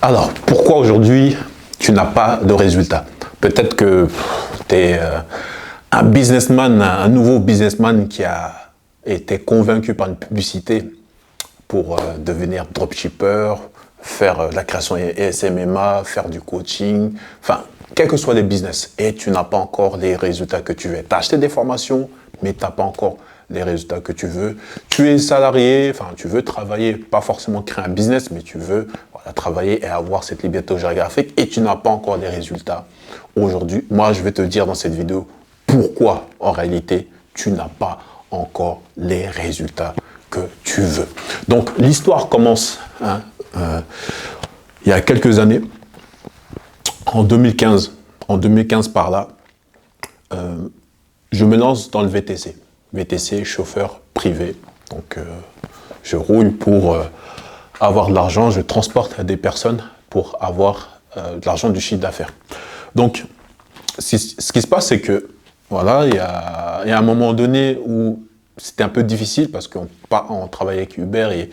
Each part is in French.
Alors, pourquoi aujourd'hui tu n'as pas de résultat? Peut-être que tu es un businessman, un nouveau businessman qui a été convaincu par une publicité pour devenir dropshipper, faire de la création SMMA, faire du coaching, enfin, quels que soient les business, et tu n'as pas encore les résultats que tu veux. Tu as acheté des formations, mais tu n'as pas encore les résultats que tu veux. Tu es salarié, enfin, tu veux travailler, pas forcément créer un business, mais tu veux travailler et avoir cette liberté géographique et tu n'as pas encore les résultats. Aujourd'hui, moi, je vais te dire dans cette vidéo pourquoi, en réalité, tu n'as pas encore les résultats que tu veux. Donc, l'histoire commence il y a quelques années, en 2015 par là, je me lance dans le VTC. VTC, chauffeur privé. Donc, je roule pour avoir de l'argent, je transporte des personnes pour avoir de l'argent du chiffre d'affaires. Donc, ce qui se passe, c'est que, voilà, il y a un moment donné où c'était un peu difficile parce qu'on travaillait avec Uber et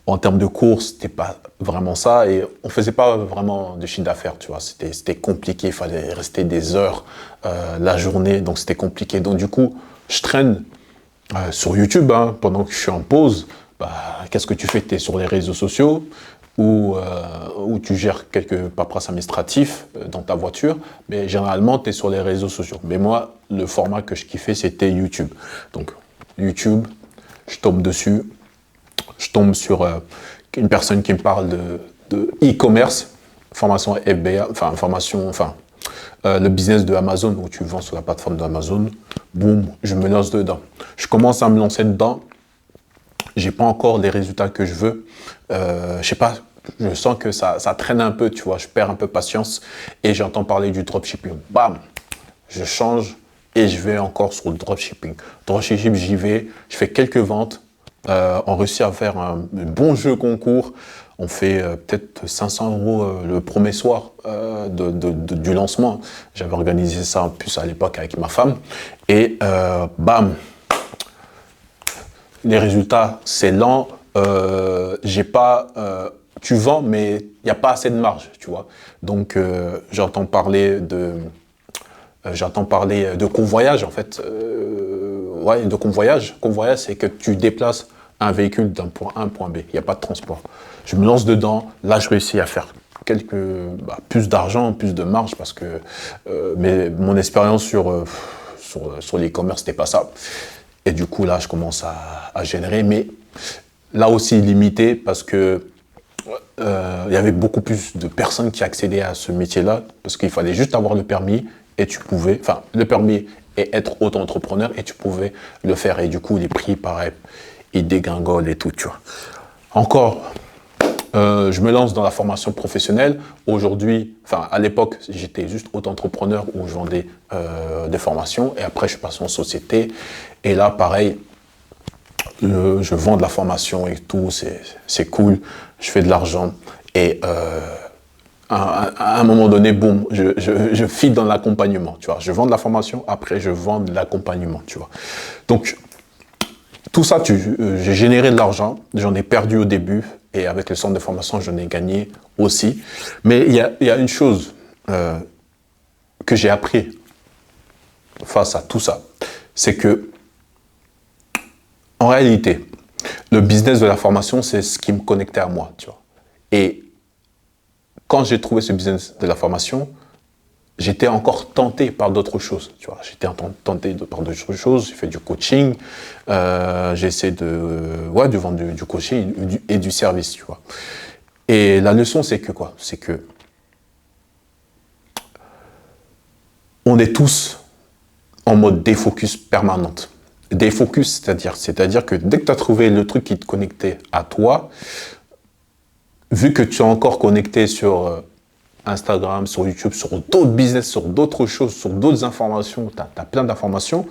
en termes de course, c'était pas vraiment ça et on faisait pas vraiment de chiffre d'affaires, tu vois. C'était compliqué, il fallait rester des heures la journée, donc c'était compliqué. Donc, du coup, je traîne sur YouTube pendant que je suis en pause. Qu'est-ce que tu fais? Tu es sur les réseaux sociaux ou tu gères quelques paperasses administratifs dans ta voiture, mais généralement, tu es sur les réseaux sociaux. Mais moi, le format que je kiffais, c'était YouTube. Donc, YouTube, je tombe dessus, je tombe sur une personne qui me parle de e-commerce, formation FBA, le business de Amazon, où tu vends sur la plateforme d'Amazon. Boum, je me lance dedans. Je commence à me lancer dedans. J'ai pas encore les résultats que je veux. Je sais pas, je sens que ça traîne un peu, tu vois, je perds un peu patience et j'entends parler du dropshipping. Bam, je change et je vais encore sur le dropshipping. Dropshipping, j'y vais, je fais quelques ventes, on réussit à faire un bon jeu concours. On fait peut-être 500 € le premier soir du lancement. J'avais organisé ça en plus à l'époque avec ma femme. Et bam, les résultats, c'est lent. Tu vends, mais il n'y a pas assez de marge, tu vois. Donc, j'entends parler de convoyage, en fait. Ouais, de convoyage. Convoyage, c'est que tu déplaces un véhicule d'un point A à un point B. Il n'y a pas de transport. Je me lance dedans. Là, je réussis à faire plus d'argent, plus de marge, parce que mais mon expérience sur l'e-commerce, c'était pas ça. Et du coup, là, je commence à générer, mais là aussi limité parce que il y avait beaucoup plus de personnes qui accédaient à ce métier-là parce qu'il fallait juste avoir le permis et le permis et être auto-entrepreneur et tu pouvais le faire. Et du coup, les prix, pareil, ils dégringolent et tout, tu vois. Encore, je me lance dans la formation professionnelle. Aujourd'hui, à l'époque, j'étais juste auto-entrepreneur où je vendais des formations et après, je suis passé en société. Et là, pareil, je vends de la formation et tout, c'est cool, je fais de l'argent et à un moment donné, boum, je file dans l'accompagnement, tu vois. Je vends de la formation, après je vends de l'accompagnement, tu vois. Donc, tout ça, j'ai généré de l'argent, j'en ai perdu au début et avec le centre de formation, j'en ai gagné aussi. Mais il y a une chose que j'ai appris face à tout ça, c'est que en réalité, le business de la formation, c'est ce qui me connectait à moi, tu vois. Et quand j'ai trouvé ce business de la formation, j'étais encore tenté par d'autres choses, tu vois. J'étais tenté par d'autres choses, j'ai fait du coaching, j'ai essayé de vendre du coaching et du service, tu vois. Et la leçon, c'est que quoi? C'est que on est tous en mode défocus permanente. Défocus, c'est-à-dire que dès que tu as trouvé le truc qui te connectait à toi, vu que tu es encore connecté sur Instagram, sur YouTube, sur d'autres business, sur d'autres choses, sur d'autres informations, tu as plein d'informations,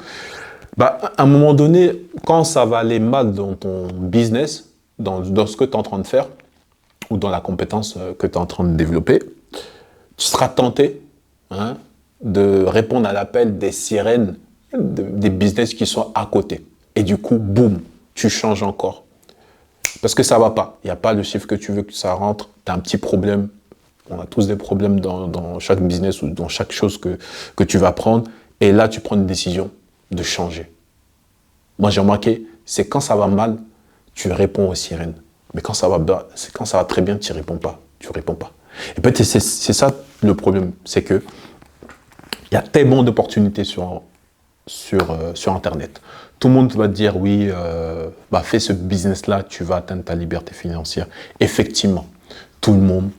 à un moment donné, quand ça va aller mal dans ton business, dans ce que tu es en train de faire, ou dans la compétence que tu es en train de développer, tu seras tenté de répondre à l'appel des sirènes des business qui sont à côté. Et du coup, boum, tu changes encore. Parce que ça va pas. Il n'y a pas le chiffre que tu veux que ça rentre. Tu as un petit problème On a tous des problèmes dans chaque business ou dans chaque chose que tu vas prendre. Et là, tu prends une décision de changer. Moi, j'ai remarqué, c'est quand ça va mal, tu réponds aux sirènes. Mais quand ça va très bien, tu réponds pas. Tu réponds pas. Et peut-être c'est ça le problème, c'est que il y a tellement d'opportunités sur Internet. Tout le monde va te dire oui, fais ce business-là, tu vas atteindre ta liberté financière. Effectivement, tout le monde,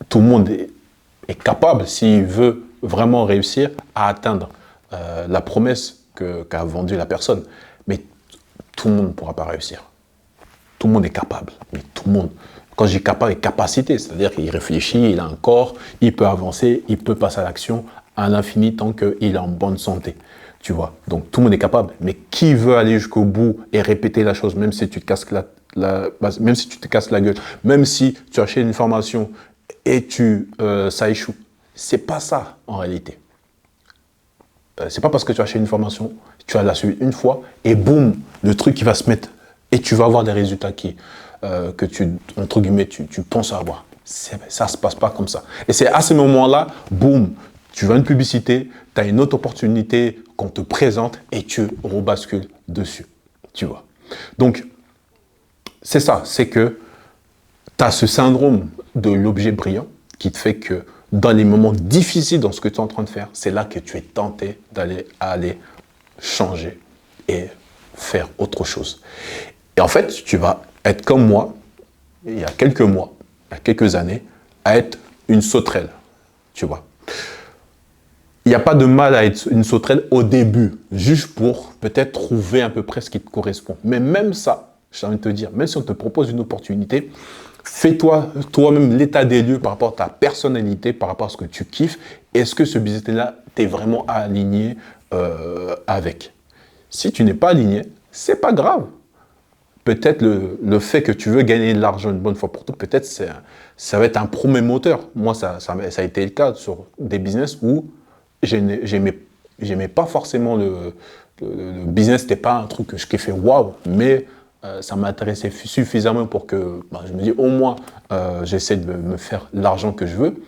tout le monde est capable, s'il veut vraiment réussir, à atteindre la promesse qu'a vendue la personne. Mais tout le monde ne pourra pas réussir. Tout le monde est capable, mais tout le monde. Quand je dis capable, capacité, c'est-à-dire qu'il réfléchit, il a un corps, il peut avancer, il peut passer à l'action à l'infini tant qu'il est en bonne santé. Tu vois, donc tout le monde est capable. Mais qui veut aller jusqu'au bout et répéter la chose, même si tu te casses même si tu te casses la gueule, même si tu achètes une formation et ça échoue. C'est pas ça en réalité. C'est pas parce que tu as acheté une formation, tu vas la suivre une fois et boum, le truc qui va se mettre et tu vas avoir des résultats que entre guillemets, tu penses avoir. Ça se passe pas comme ça. Et c'est à ce moment-là, boum, tu vois une publicité, tu as une autre opportunité qu'on te présente et tu rebascules dessus. Tu vois. Donc, c'est ça, c'est que tu as ce syndrome de l'objet brillant qui te fait que dans les moments difficiles dans ce que tu es en train de faire, c'est là que tu es tenté aller changer et faire autre chose. Et en fait, tu vas être comme moi, il y a quelques mois, il y a quelques années, à être une sauterelle, tu vois. Il n'y a pas de mal à être une sauterelle au début, juste pour peut-être trouver à peu près ce qui te correspond. Mais même ça, j'ai envie de te dire, même si on te propose une opportunité, fais-toi toi-même l'état des lieux par rapport à ta personnalité, par rapport à ce que tu kiffes. Est-ce que ce business-là, tu es vraiment aligné avec? Si tu n'es pas aligné, c'est pas grave. Peut-être le fait que tu veux gagner de l'argent une bonne fois pour toutes, peut-être ça va être un premier moteur. Moi, ça a été le cas sur des business où j'aimais pas forcément le business, c'était pas un truc que je kiffais waouh, mais ça m'intéressait suffisamment pour que je me dis au moins j'essaie de me faire l'argent que je veux.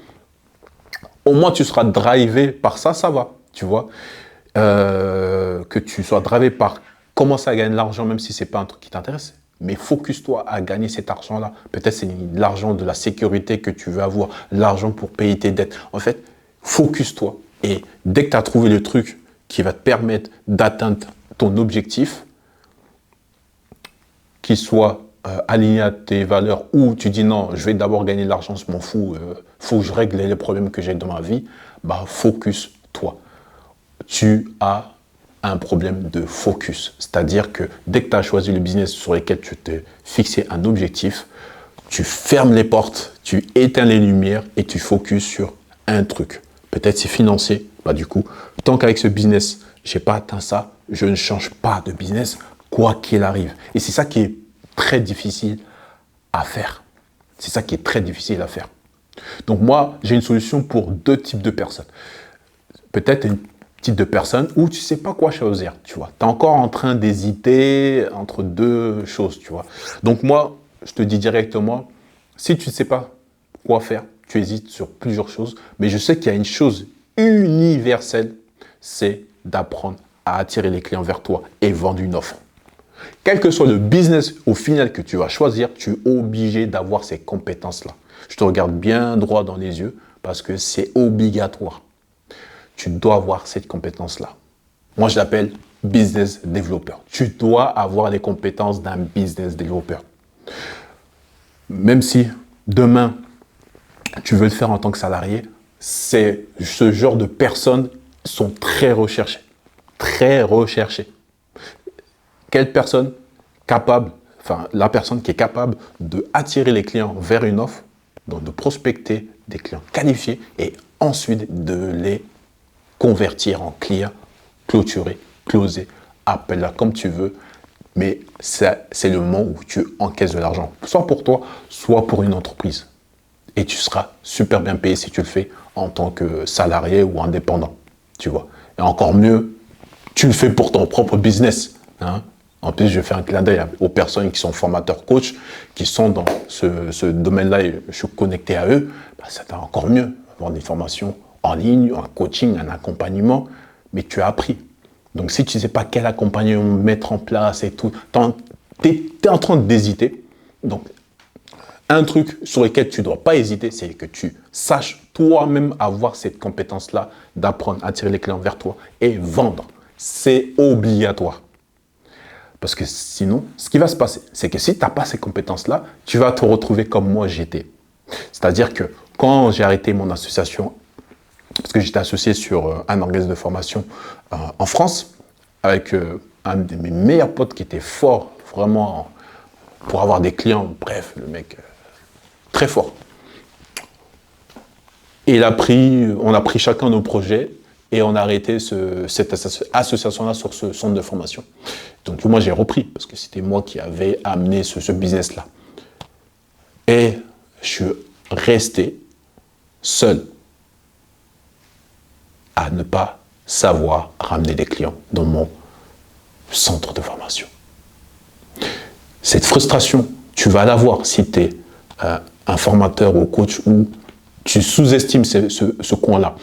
Au moins tu seras drivé par ça, ça va, tu vois. Que tu sois drivé par commencer à gagner de l'argent même si c'est pas un truc qui t'intéresse. Mais focus-toi à gagner cet argent-là. Peut-être c'est l'argent de la sécurité que tu veux avoir, l'argent pour payer tes dettes. En fait, focus-toi. Et dès que tu as trouvé le truc qui va te permettre d'atteindre ton objectif, qu'il soit aligné à tes valeurs ou tu dis non, je vais d'abord gagner de l'argent, je m'en fous, faut que je règle les problèmes que j'ai dans ma vie, focus-toi. Tu as un problème de focus. C'est-à-dire que dès que tu as choisi le business sur lequel tu t'es fixé un objectif, tu fermes les portes, tu éteins les lumières et tu focuses sur un truc. Peut-être c'est financier. Du coup, tant qu'avec ce business, je n'ai pas atteint ça, je ne change pas de business, quoi qu'il arrive. Et c'est ça qui est très difficile à faire. C'est ça qui est très difficile à faire. Donc moi, j'ai une solution pour deux types de personnes. Peut-être une type de personne où tu ne sais pas quoi choisir, tu vois. Tu es encore en train d'hésiter entre deux choses, tu vois. Donc moi, je te dis directement, si tu ne sais pas quoi faire, tu hésites sur plusieurs choses, mais je sais qu'il y a une chose universelle, c'est d'apprendre à attirer les clients vers toi et vendre une offre. Quel que soit le business au final que tu vas choisir, tu es obligé d'avoir ces compétences-là. Je te regarde bien droit dans les yeux parce que c'est obligatoire. Tu dois avoir cette compétence-là. Moi, je l'appelle business developer. Tu dois avoir les compétences d'un business developer. Même si demain, tu veux le faire en tant que salarié, c'est ce genre de personnes sont très recherchées. Très recherchées. Quelle personne capable, la personne qui est capable d'attirer les clients vers une offre, donc de prospecter des clients qualifiés et ensuite de les convertir en clients, clôturer, closer, appelle-la comme tu veux, mais c'est le moment où tu encaisses de l'argent, soit pour toi, soit pour une entreprise. Et tu seras super bien payé si tu le fais en tant que salarié ou indépendant, tu vois. Et encore mieux, tu le fais pour ton propre business, hein. En plus, je fais un clin d'œil aux personnes qui sont formateurs coach, qui sont dans ce domaine-là et je suis connecté à eux. Bah, c'est encore mieux, avoir des formations en ligne, un coaching, un accompagnement, mais tu as appris. Donc, si tu ne sais pas quel accompagnement mettre en place et tout, tu es en train d'hésiter. Donc, un truc sur lequel tu ne dois pas hésiter, c'est que tu saches toi-même avoir cette compétence-là d'apprendre à attirer les clients vers toi et vendre. C'est obligatoire. Parce que sinon, ce qui va se passer, c'est que si tu n'as pas ces compétences-là, tu vas te retrouver comme moi j'étais. C'est-à-dire que quand j'ai arrêté mon association, parce que j'étais associé sur un organisme de formation en France, avec un de mes meilleurs potes qui était fort, vraiment, pour avoir des clients, bref, le mec très fort. Et on a pris chacun nos projets et on a arrêté cette association-là sur ce centre de formation. Donc moi j'ai repris, parce que c'était moi qui avais amené ce business-là. Et je suis resté seul à ne pas savoir ramener des clients dans mon centre de formation. Cette frustration, tu vas l'avoir si tu es un formateur ou coach où tu sous-estimes ce coin-là,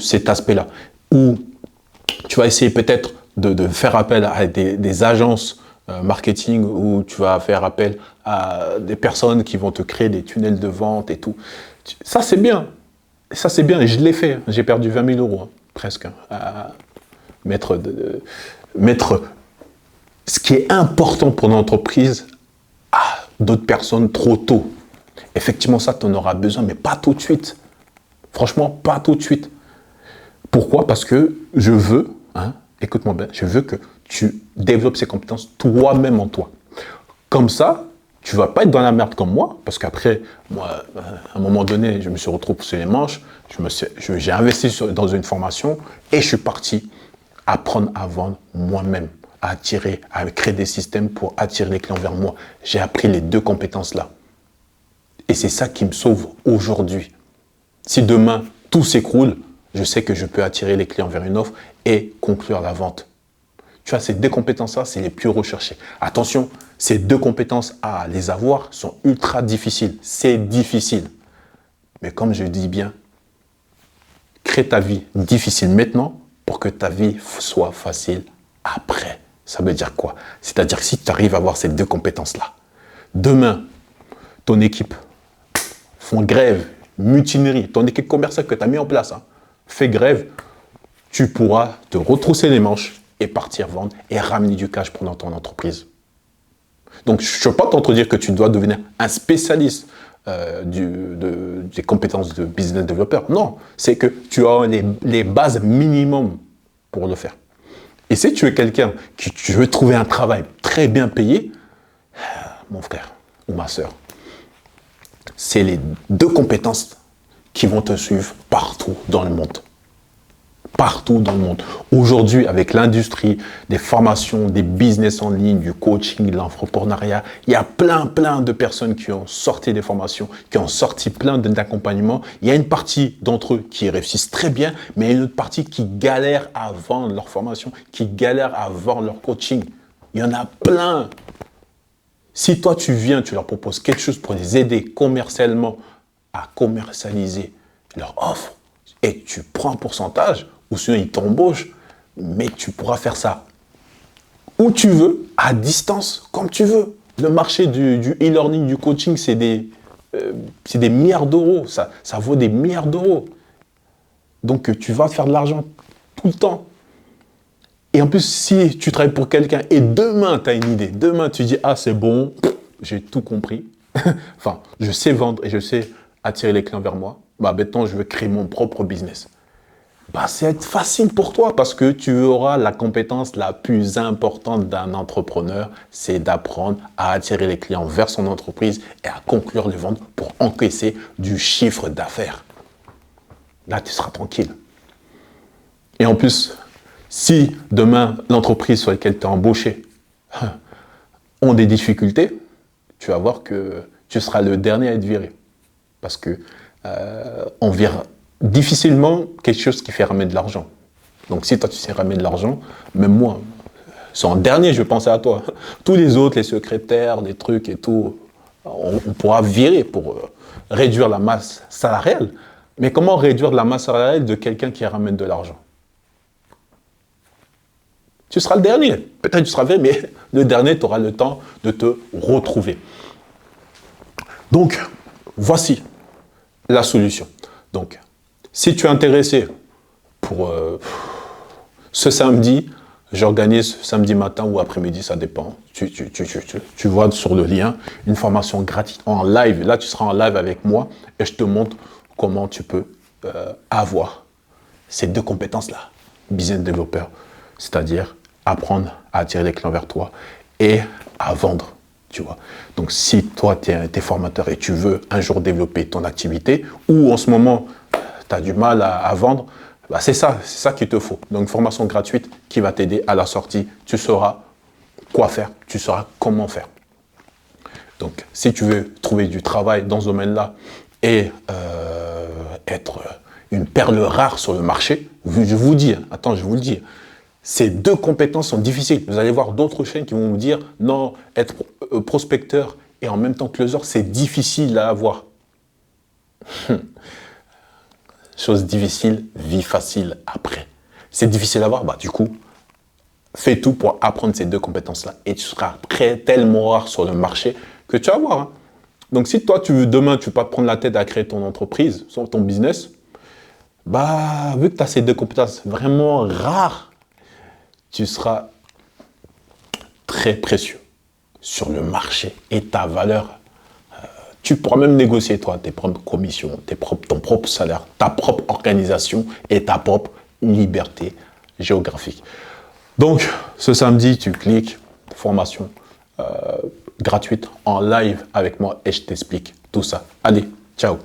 cet aspect-là, où tu vas essayer peut-être de faire appel à des agences marketing, où tu vas faire appel à des personnes qui vont te créer des tunnels de vente et tout. Ça, c'est bien. Ça, c'est bien. Et je l'ai fait. J'ai perdu 20 000 euros, presque, à mettre ce qui est important pour l'entreprise à d'autres personnes trop tôt. Effectivement, ça, tu en auras besoin, mais pas tout de suite. Franchement, pas tout de suite. Pourquoi? Parce que je veux, écoute-moi bien, je veux que tu développes ces compétences toi-même en toi. Comme ça, tu ne vas pas être dans la merde comme moi, parce qu'après, moi, à un moment donné, je me suis retrouvé sur les manches, j'ai investi dans une formation et je suis parti apprendre à vendre moi-même, à créer des systèmes pour attirer les clients vers moi. J'ai appris les deux compétences-là. Et c'est ça qui me sauve aujourd'hui. Si demain, tout s'écroule, je sais que je peux attirer les clients vers une offre et conclure la vente. Tu vois, ces deux compétences-là, c'est les plus recherchées. Attention, ces deux compétences à les avoir sont ultra difficiles. C'est difficile. Mais comme je dis bien, crée ta vie difficile maintenant pour que ta vie soit facile après. Ça veut dire quoi? C'est-à-dire que si tu arrives à avoir ces deux compétences-là, demain, ton équipe font grève, mutinerie, ton équipe commerciale que tu as mis en place, fait grève, tu pourras te retrousser les manches et partir vendre et ramener du cash pendant ton entreprise. Donc, je ne veux pas t'entredire que tu dois devenir un spécialiste des compétences de business développeur. Non, c'est que tu as les bases minimum pour le faire. Et si tu es quelqu'un qui tu veux trouver un travail très bien payé, mon frère ou ma soeur, c'est les deux compétences qui vont te suivre partout dans le monde. Partout dans le monde. Aujourd'hui, avec l'industrie des formations, des business en ligne, du coaching, de l'entrepreneuriat, il y a plein de personnes qui ont sorti des formations, qui ont sorti plein d'accompagnements. Il y a une partie d'entre eux qui réussissent très bien, mais il y a une autre partie qui galère à vendre leur formation, qui galère à vendre leur coaching. Il y en a plein. Si toi, tu viens, tu leur proposes quelque chose pour les aider commercialement à commercialiser leur offre et tu prends un pourcentage, ou sinon ils t'embauchent, mais tu pourras faire ça où tu veux, à distance, comme tu veux. Le marché du e-learning, du coaching, c'est des milliards d'euros. Ça vaut des milliards d'euros. Donc, tu vas faire de l'argent tout le temps. Et en plus, si tu travailles pour quelqu'un et demain, tu as une idée, demain, tu dis « Ah, c'est bon, j'ai tout compris. Enfin, je sais vendre et je sais attirer les clients vers moi. Bah, maintenant, je veux créer mon propre business. » Bah, c'est facile pour toi parce que tu auras la compétence la plus importante d'un entrepreneur, c'est d'apprendre à attirer les clients vers son entreprise et à conclure les ventes pour encaisser du chiffre d'affaires. Là, tu seras tranquille. Et en plus, si demain, l'entreprise sur laquelle tu es embauché ont des difficultés, tu vas voir que tu seras le dernier à être viré. Parce que on vire difficilement quelque chose qui fait ramener de l'argent. Donc si toi tu sais ramener de l'argent, même moi, c'est en dernier, je pensais à toi. Tous les autres, les secrétaires, les trucs et tout, on pourra virer pour réduire la masse salariale. Mais comment réduire de la masse salariale de quelqu'un qui ramène de l'argent? Tu seras le dernier. Peut-être tu seras vrai, mais le dernier, tu auras le temps de te retrouver. Donc, voici la solution. Donc, si tu es intéressé pour ce samedi, j'organise samedi matin ou après-midi, ça dépend. Tu vois sur le lien une formation gratuite en live. Là, tu seras en live avec moi et je te montre comment tu peux avoir ces deux compétences-là. Business développeur, c'est-à-dire apprendre à attirer les clients vers toi et à vendre. Tu vois. Donc, si toi, tu es formateur et tu veux un jour développer ton activité ou en ce moment, tu as du mal à vendre, bah c'est ça qu'il te faut. Donc, une formation gratuite qui va t'aider à la sortie. Tu sauras quoi faire, tu sauras comment faire. Donc, si tu veux trouver du travail dans ce domaine-là et être une perle rare sur le marché, je vous dis, attends, je vous le dis, ces deux compétences sont difficiles. Vous allez voir d'autres chaînes qui vont vous dire non, être prospecteur et en même temps closer, c'est difficile à avoir. Chose difficile, vie facile après. C'est difficile à avoir, bah du coup, fais tout pour apprendre ces deux compétences-là et tu seras prêt tellement rare sur le marché que tu vas voir. Hein. Donc si toi, demain, tu ne vas pas te prendre la tête à créer ton entreprise, ton business, bah vu que tu as ces deux compétences vraiment rares, tu seras très précieux sur le marché et ta valeur. Tu pourras même négocier, toi, tes propres commissions, ton propre salaire, ta propre organisation et ta propre liberté géographique. Donc, ce samedi, tu cliques, formation gratuite en live avec moi et je t'explique tout ça. Allez, ciao!